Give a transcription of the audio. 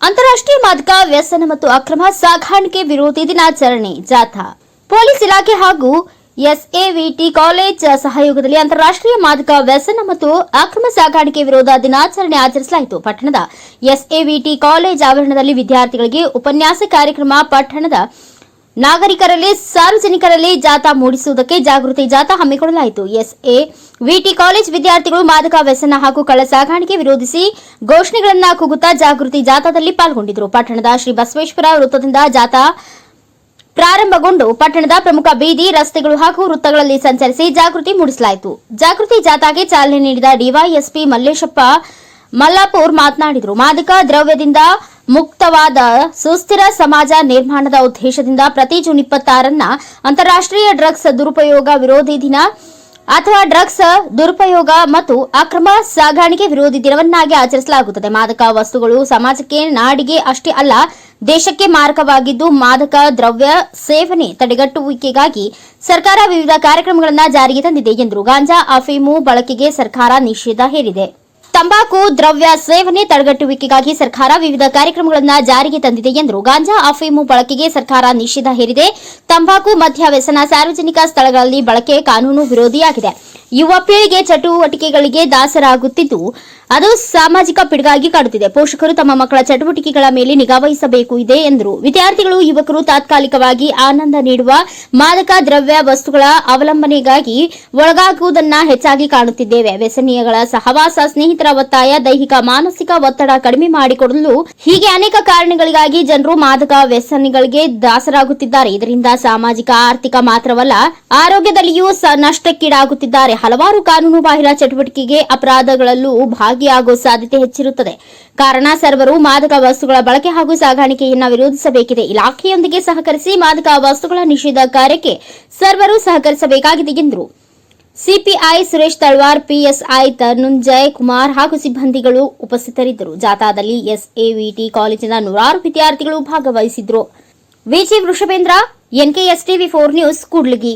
ಅಂತಾರಾಷ್ಟ್ರೀಯ ಮಾದಕ ವ್ಯಸನ ಮತ್ತು ಅಕ್ರಮ ಸಾಗಾಣಿಕೆ ವಿರೋಧಿ ದಿನಾಚರಣೆ ಜಾಥಾ ಪೊಲೀಸ್ ಇಲಾಖೆ ಹಾಗೂ ಎಸ್ಎವಿಟಿ ಕಾಲೇಜ್ ಸಹಯೋಗದಲ್ಲಿ ಅಂತಾರಾಷ್ಟ್ರೀಯ ಮಾದಕ ವ್ಯಸನ ಮತ್ತು ಅಕ್ರಮ ಸಾಗಾಣಿಕೆ ವಿರೋಧ ದಿನಾಚರಣೆ ಆಚರಿಸಲಾಯಿತು. ಪಟ್ಟಣದ ಎಸ್ಎವಿಟಿ ಕಾಲೇಜ್ ಆವರಣದಲ್ಲಿ ವಿದ್ಯಾರ್ಥಿಗಳಿಗೆ ಉಪನ್ಯಾಸ ಕಾರ್ಯಕ್ರಮ, ಪಟ್ಟಣದ ನಾಗರಿಕರಲ್ಲಿ ಸಾರ್ವಜನಿಕರಲ್ಲಿ ಜಾಥಾ ಮೂಡಿಸುವುದಕ್ಕೆ ಜಾಗೃತಿ ಜಾಥಾ ಹಮ್ಮಿಕೊಳ್ಳಲಾಯಿತು. ಎಸ್ಎವಿಟಿ ಕಾಲೇಜ್ ವಿದ್ಯಾರ್ಥಿಗಳು ಮಾದಕ ವ್ಯಸನ ಹಾಗೂ ಕಳ್ಳ ಸಾಗಾಣಿಕೆ ವಿರೋಧಿಸಿ ಘೋಷಣೆಗಳನ್ನು ಕೂಗುತ್ತಾ ಜಾಗೃತಿ ಜಾಥಾದಲ್ಲಿ ಪಾಲ್ಗೊಂಡಿದ್ದರು. ಪಟ್ಟಣದ ಶ್ರೀ ಬಸವೇಶ್ವರ ವೃತ್ತದಿಂದ ಜಾಥಾ ಪ್ರಾರಂಭಗೊಂಡು ಪಟ್ಟಣದ ಪ್ರಮುಖ ಬೀದಿ ರಸ್ತೆಗಳು ಹಾಗೂ ವೃತ್ತಗಳಲ್ಲಿ ಸಂಚರಿಸಿ ಜಾಗೃತಿ ಮೂಡಿಸಲಾಯಿತು. ಜಾಗೃತಿ ಜಾಥಾಗೆ ಚಾಲನೆ ನೀಡಿದ ಡಿವೈಎಸ್ಪಿ ಮಲ್ಲೇಶಪ್ಪ ಮಲ್ಲಾಪುರ್ ಮಾತನಾಡಿದರು. ಮಾದಕ ದ್ರವ್ಯದಿಂದ ಮುಕ್ತವಾದ ಸುಸ್ಥಿರ ಸಮಾಜ ನಿರ್ಮಾಣದ ಉದ್ದೇಶದಿಂದ ಪ್ರತಿ ಜೂನ್ 26ರಂದು ಅಂತಾರಾಷ್ಟ್ರೀಯ ಡ್ರಗ್ಸ್ ದುರುಪಯೋಗ ವಿರೋಧಿ ದಿನ ಅಥವಾ ಡ್ರಗ್ಸ್ ದುರುಪಯೋಗ ಮತ್ತು ಅಕ್ರಮ ಸಾಗಾಣಿಕೆ ವಿರೋಧಿ ದಿನವನ್ನಾಗಿ ಆಚರಿಸಲಾಗುತ್ತದೆ. ಮಾದಕ ವಸ್ತುಗಳು ಸಮಾಜಕ್ಕೆ, ನಾಡಿಗೆ ಅಷ್ಟೇ ಅಲ್ಲ ದೇಶಕ್ಕೆ ಮಾರಕವಾಗಿದ್ದು, ಮಾದಕ ದ್ರವ್ಯ ಸೇವನೆ ತಡೆಗಟ್ಟುವಿಕೆಗಾಗಿ ಸರ್ಕಾರ ವಿವಿಧ ಕಾರ್ಯಕ್ರಮಗಳನ್ನು ಜಾರಿಗೆ ತಂದಿದೆ ಎಂದರು. ಗಾಂಜಾ, ಅಫೀಮು ಬಳಕೆಗೆ ಸರ್ಕಾರ ನಿಷೇಧ ಹೇರಿದೆ. ತಂಬಾಕು ದ್ರವ್ಯ ಸೇವನೆ ತಡೆಗಟ್ಟುವಿಕೆಗಾಗಿ ಸರ್ಕಾರ ವಿವಿಧ ಕಾರ್ಯಕ್ರಮಗಳನ್ನು ಜಾರಿಗೆ ತಂದಿದೆ ಎಂದರು. ಗಾಂಜಾ, ಅಫೀಮು ಬಳಕೆಗೆ ಸರ್ಕಾರ ನಿಷೇಧ ಹೇರಿದೆ. ತಂಬಾಕು, ಮದ್ಯ ವ್ಯಸನ ಸಾರ್ವಜನಿಕ ಸ್ಥಳಗಳಲ್ಲಿ ಬಳಕೆ ಕಾನೂನು ವಿರೋಧಿಯಾಗಿದೆ. ಯುವ ಪೀಳಿಗೆ ಚಟುವಟಿಕೆಗಳಿಗೆ ದಾಸರಾಗುತ್ತಿದ್ದು, ಅದು ಸಾಮಾಜಿಕ ಪಿಡುಗಾಗಿ ಕಾಡುತ್ತಿದೆ. ಪೋಷಕರು ತಮ್ಮ ಮಕ್ಕಳ ಚಟುವಟಿಕೆಗಳ ಮೇಲೆ ನಿಗಾ ವಹಿಸಬೇಕು ಇದೆ ಎಂದರು. ವಿದ್ಯಾರ್ಥಿಗಳು, ಯುವಕರು ತಾತ್ಕಾಲಿಕವಾಗಿ ಆನಂದ ನೀಡುವ ಮಾದಕ ದ್ರವ್ಯ ವಸ್ತುಗಳ ಅವಲಂಬನೆಗಾಗಿ ಒಳಗಾಗುವುದನ್ನು ಹೆಚ್ಚಾಗಿ ಕಾಣುತ್ತಿದ್ದೇವೆ. ವ್ಯಸನಿಗಳ ಸಹವಾಸ, ಸ್ನೇಹಿತರ ಒತ್ತಾಯ, ದೈಹಿಕ ಮಾನಸಿಕ ಒತ್ತಡ ಕಡಿಮೆ ಮಾಡಿಕೊಡಲು ಹೀಗೆ ಅನೇಕ ಕಾರಣಗಳಿಗಾಗಿ ಜನರು ಮಾದಕ ವ್ಯಸನಿಗಳಿಗೆ ದಾಸರಾಗುತ್ತಿದ್ದಾರೆ. ಇದರಿಂದ ಸಾಮಾಜಿಕ, ಆರ್ಥಿಕ ಮಾತ್ರವಲ್ಲ ಆರೋಗ್ಯದಲ್ಲಿಯೂ ನಷ್ಟಕ್ಕೀಡಾಗುತ್ತಿದ್ದಾರೆ. ಹಲವಾರು ಕಾನೂನು ಬಾಹಿರ ಚಟುವಟಿಕೆಗೆ, ಅಪರಾಧಗಳಲ್ಲೂ ಭಾಗಿಯಾಗುವ ಸಾಧ್ಯತೆ ಹೆಚ್ಚಿರುತ್ತದೆ. ಕಾರಣ ಸರ್ವರು ಮಾದಕ ವಸ್ತುಗಳ ಬಳಕೆ ಹಾಗೂ ಸಾಗಾಣಿಕೆಯನ್ನು ವಿರೋಧಿಸಬೇಕಿದೆ. ಇಲಾಖೆಯೊಂದಿಗೆ ಸಹಕರಿಸಿ ಮಾದಕ ವಸ್ತುಗಳ ನಿಷೇಧ ಕಾರ್ಯಕ್ಕೆ ಸರ್ವರು ಸಹಕರಿಸಬೇಕಾಗಿದೆ ಎಂದರು. ಸಿಪಿಐ ಸುರೇಶ್ ತಳವಾರ್, ಪಿಎಸ್ಐ ಧನುಂಜಯ್ ಕುಮಾರ್ ಹಾಗೂ ಸಿಬ್ಬಂದಿಗಳು ಉಪಸ್ಥಿತರಿದ್ದರು. ಜಾಥಾದಲ್ಲಿ ಎಸ್ಎವಿಟಿ ಕಾಲೇಜಿನ ನೂರಾರು ವಿದ್ಯಾರ್ಥಿಗಳು ಭಾಗವಹಿಸಿದ್ರು. Viji Vrishabhendra, NKS TV 4 news, Kudligi.